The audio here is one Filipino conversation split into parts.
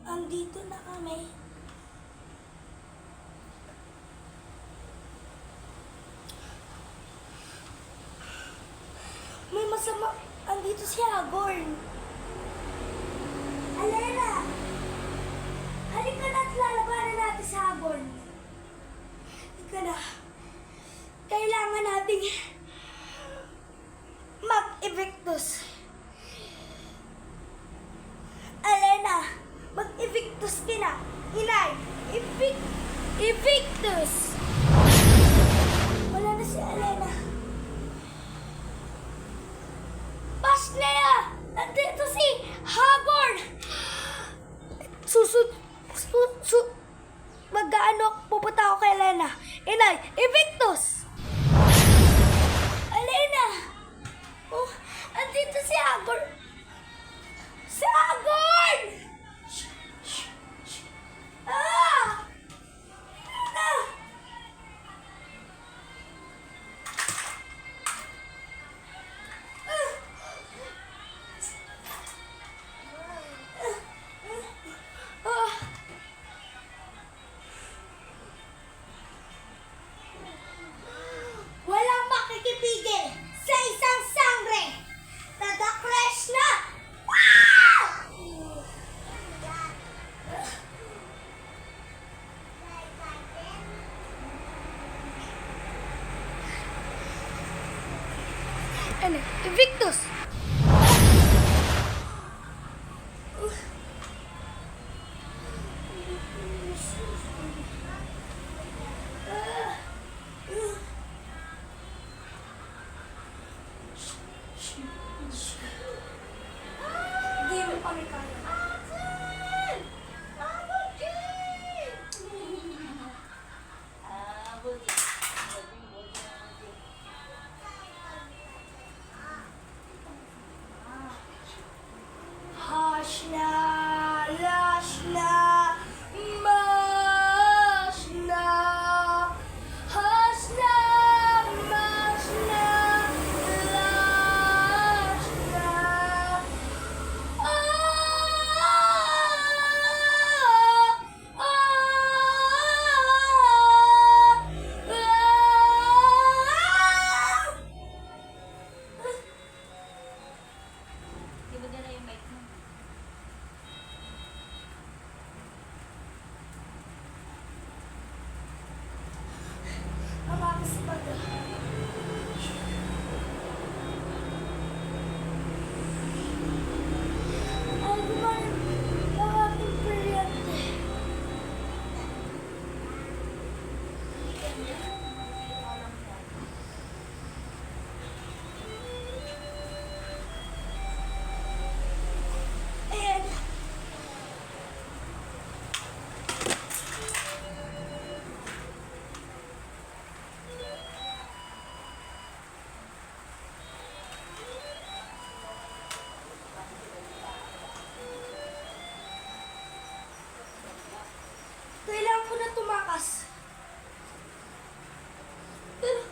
Andito na kami. May masama. Andito si Agorn. Alena! Halika na at lalabanan natin si Agorn. Halika na. Kailangan nating mag-evictus. Alena, mag-evictus ka na. Inay, evictus! Wala na si Alena. Pashlea! Nandito si Hagorn! Pupunta ako kay Alena. Inay, evictus! Alena! Oh, andito si Hagorn! Si Hagorn! Ah! Alena! Walang makikipigil sa isang sangre! Tadakresh na! Wow! Ano? Evictus! Hindi mo kami kaya. Hashna, lashna, mashna, hashna, mashna, lashna. Di ba dala yung mic mo? Mamamasipag. Ay, gumawa ang aking kuryente. Ayan. Kailangan ko na tumakas. Pero,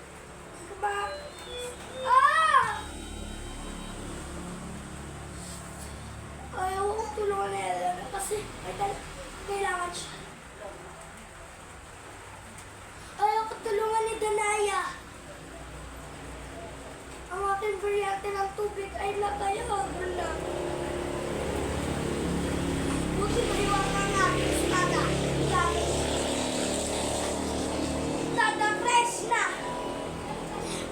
ah! Ayaw ko tulungan na Elena kasi kailangan siya. Ayaw ko tulungan ni Danaya. Ang aking variante ng tubig ay nagayabol na. Buti maliwanag natin si Tada. Tada fresh na!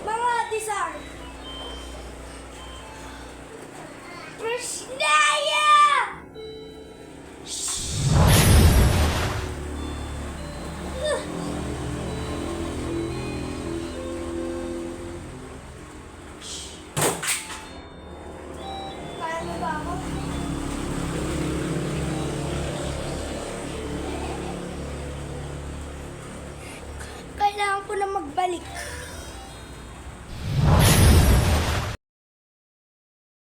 Mga disar! Krishnaya! Kaya mo ba ako? Kailangan ko na magbalik.